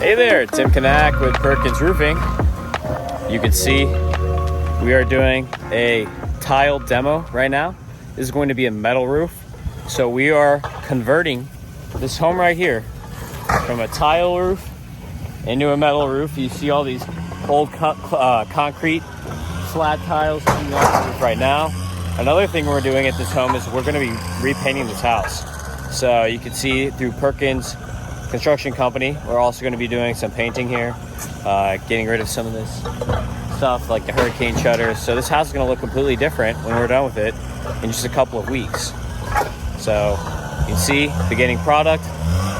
Hey there, Tim Kanak with Perkins Roofing. You can see we are doing a tile demo right now. This is going to be a metal roof. So we are converting this home right here from a tile roof into a metal roof. You see all these old concrete flat tiles on the roof right now. Another thing we're doing at this home is we're going to be repainting this house. So you can see through Perkins Construction Company, we're also going to be doing some painting here, getting rid of some of this stuff like the hurricane shutters. So this house is going to look completely different when we're done with it in just a couple of weeks. So you can see beginning product,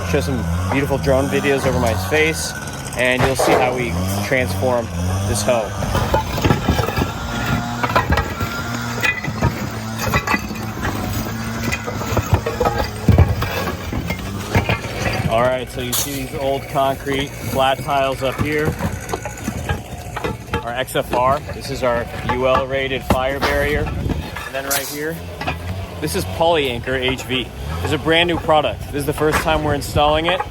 show some beautiful drone videos over my face, and you'll see how we transform this home. All right, so you see these old concrete flat tiles up here. Our XFR, this is our UL rated fire barrier. And then right here, this is Polyanchor HV. This is a brand new product. This is the first time we're installing it.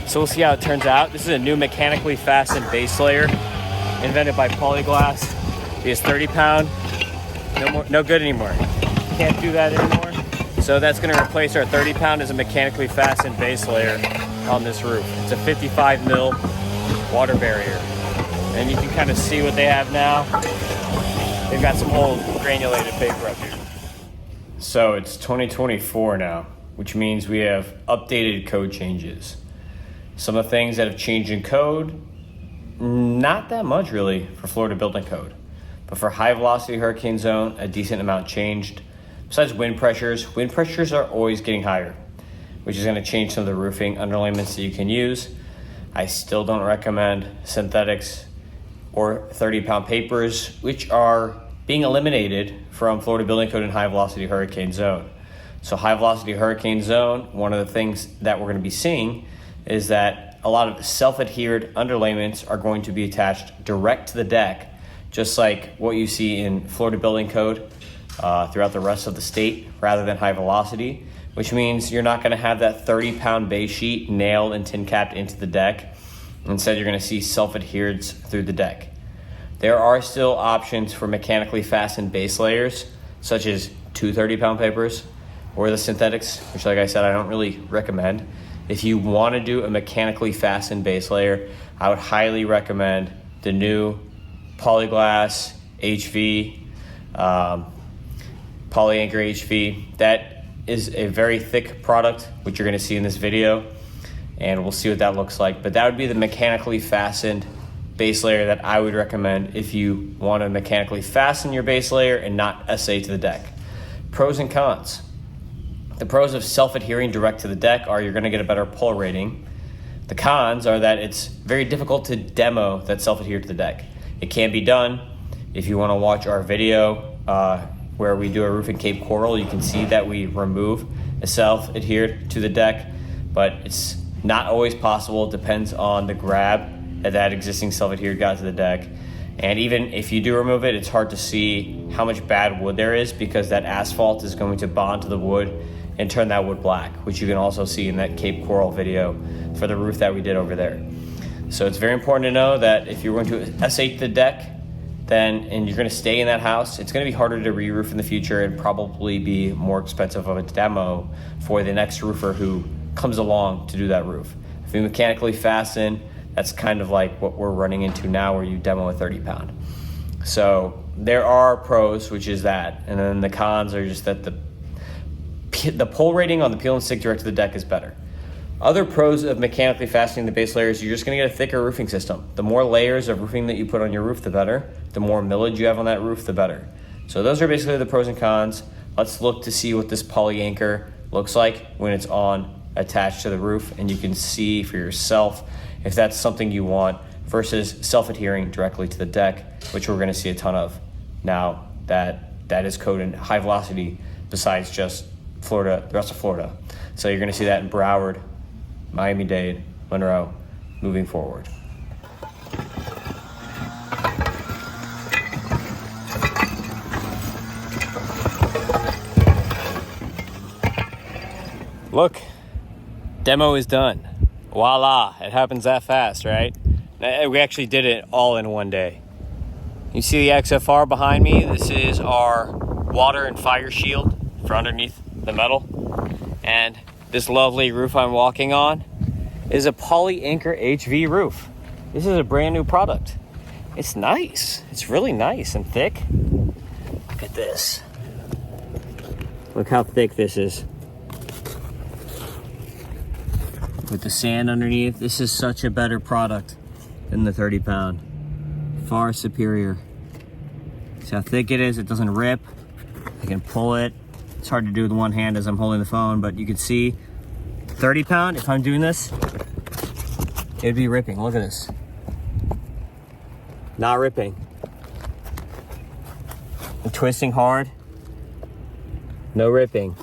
So we'll see how it turns out. This is a new mechanically fastened base layer invented by Polyglass. It is 30 pound, no good anymore. Can't do that anymore. So that's gonna replace our 30 pound as a mechanically fastened base layer on this roof. It's a 55 mil water barrier. And you can kind of see what they have now. They've got some old granulated paper up here. So it's 2024 now, which means we have updated code changes. Some of the things that have changed in code, not that much really for Florida building code. But for high velocity hurricane zone, a decent amount changed. Besides wind pressures are always getting higher, which is going to change some of the roofing underlayments that you can use. I still don't recommend synthetics or 30-pound papers, which are being eliminated from Florida building code in high velocity hurricane zone. So high velocity hurricane zone, one of the things that we're going to be seeing is that a lot of self-adhered underlayments are going to be attached direct to the deck, just like what you see in Florida building code throughout the rest of the state rather than high velocity, which means you're not going to have that 30-pound base sheet nailed and tin capped into the deck. Instead, you're going to see self-adhereds through the deck. There are still options for mechanically fastened base layers, such as two 30-pound papers or the synthetics, which, like I said, I don't really recommend. If you want to do a mechanically fastened base layer, I would highly recommend the new Polyglass HV, Polyanchor HV. That is a very thick product, which you're going to see in this video, and we'll see what that looks like. But that would be the mechanically fastened base layer that I would recommend if you want to mechanically fasten your base layer and not SA to the deck. Pros and cons. The pros of self-adhering direct to the deck are you're going to get a better pull rating. The cons are that it's very difficult to demo that self-adhere to the deck. It can be done. If you want to watch our video where we do a roof in Cape Coral, you can see that we remove a self-adhered to the deck, but it's not always possible. It depends on the grab that existing self-adhered got to the deck. And even if you do remove it, it's hard to see how much bad wood there is because that asphalt is going to bond to the wood and turn that wood black, which you can also see in that Cape Coral video for the roof that we did over there. So it's very important to know that if you're going to SA the deck, and you're going to stay in that house, it's going to be harder to re-roof in the future and probably be more expensive of a demo for the next roofer who comes along to do that roof. If you mechanically fasten, that's kind of like what we're running into now where you demo a 30-pound. So there are pros, which is that, and then the cons are just that the pull rating on the peel and stick direct to the deck is better. Other pros of mechanically fastening the base layers, you're just going to get a thicker roofing system. The more layers of roofing that you put on your roof, the better. The more millage you have on that roof, the better. So those are basically the pros and cons. Let's look to see what this Polyanchor looks like when it's on attached to the roof, and you can see for yourself if that's something you want versus self-adhering directly to the deck, which we're going to see a ton of now that is code in high velocity besides just Florida, the rest of Florida. So you're going to see that in Broward, Miami-Dade, Monroe, moving forward. Look, demo is done. Voila, it happens that fast, right? We actually did it all in one day. You see the XFR behind me? This is our water and fire shield for underneath the metal. And this lovely roof I'm walking on is a Polyanchor HV roof. This is a brand new product. It's nice. It's really nice and thick. Look at this. Look how thick this is. With the sand underneath, this is such a better product than the 30-pound. Far superior. See how thick it is? It doesn't rip. I can pull it. It's hard to do with one hand as I'm holding the phone, but you can see 30-pound, if I'm doing this, it'd be ripping. Look at this. Not ripping. I'm twisting hard. No ripping.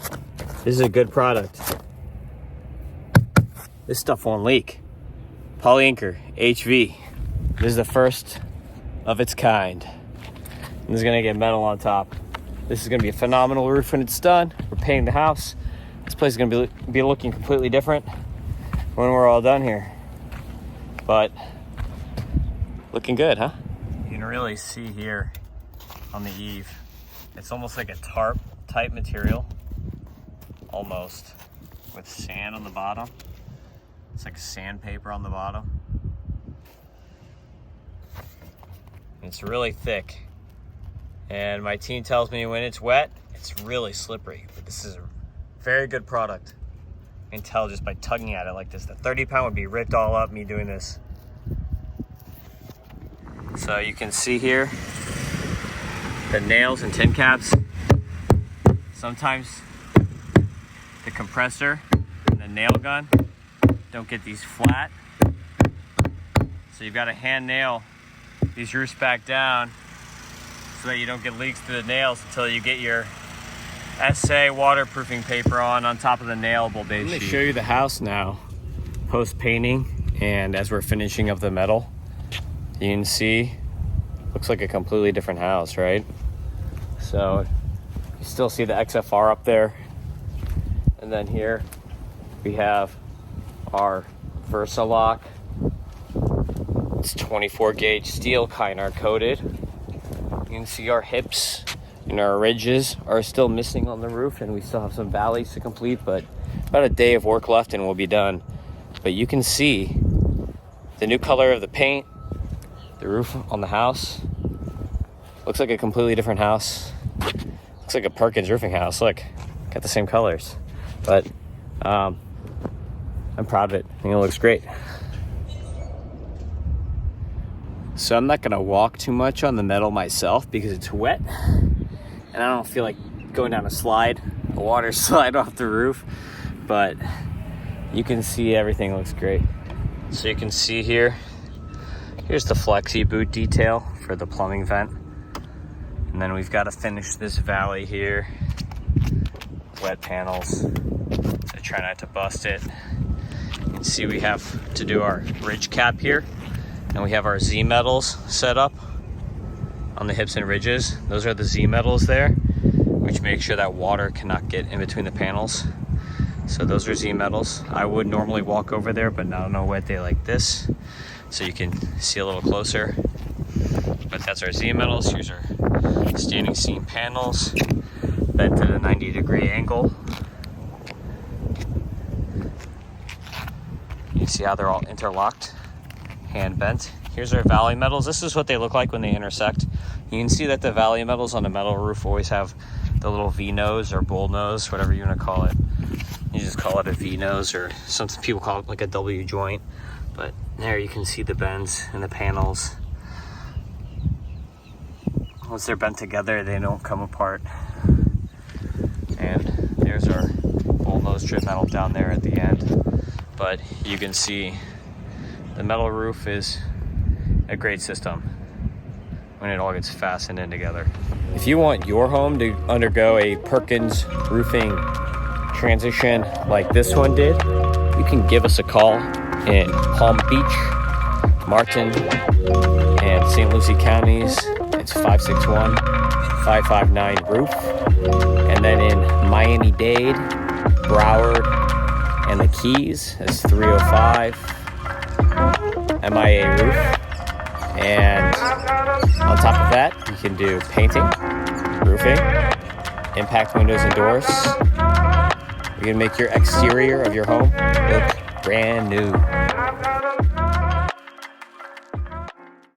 This is a good product. This stuff won't leak. Polyanchor HV. This is the first of its kind. And this is gonna get metal on top. This is gonna be a phenomenal roof when it's done. We're painting the house. This place is gonna be looking completely different when we're all done here. But looking good, huh? You can really see here on the eave, it's almost like a tarp type material, almost, with sand on the bottom. It's like sandpaper on the bottom. It's really thick. And my team tells me when it's wet, it's really slippery. But this is a very good product. You can tell just by tugging at it like this. The 30-pound would be ripped all up, me doing this. So you can see here, the nails and tin caps. Sometimes the compressor and the nail gun don't get these flat. So you've got to hand nail these roofs back down so that you don't get leaks through the nails until you get your SA waterproofing paper on top of the nailable base sheet. Let me show you the house now, post painting, and as we're finishing up the metal, you can see, looks like a completely different house, right? So you still see the XFR up there. And then here we have our Versalock. It's 24 gauge steel, Kynar coated. You can see our hips and our ridges are still missing on the roof, and we still have some valleys to complete, but about a day of work left and we'll be done. But you can see the new color of the paint, the roof on the house. Looks like a completely different house. Looks like a Perkins Roofing house. Look, got the same colors. But I'm proud of it. I think it looks great. So I'm not gonna walk too much on the metal myself because it's wet and I don't feel like going down a water slide off the roof, but you can see everything looks great. So you can see here, here's the flexi boot detail for the plumbing vent. And then we've got to finish this valley here. Wet panels, so try not to bust it. You can see we have to do our ridge cap here, and we have our Z metals set up on the hips and ridges. Those are the Z metals there, which make sure that water cannot get in between the panels. So those are Z metals. I would normally walk over there, but not on a wet day like this, so you can see a little closer. But that's our Z metals. Here's our standing seam panels, bent at a 90-degree angle. You see how they're all interlocked, hand bent. Here's our valley metals. This is what they look like when they intersect. You can see that the valley metals on a metal roof always have the little V nose or bull nose, whatever you want to call it. You just call it a V nose, or some people call it like a W joint. But there you can see the bends in the panels. Once they're bent together, they don't come apart. And there's our bull nose strip metal down there at the end. But you can see the metal roof is a great system when it all gets fastened in together. If you want your home to undergo a Perkins Roofing transition like this one did, you can give us a call in Palm Beach, Martin, and St. Lucie counties. It's 561-559-ROOF. And then in Miami-Dade, Broward, And the keys is 305 MIA roof. And on top of that, you can do painting, roofing, impact windows and doors. You're gonna make your exterior of your home look brand new.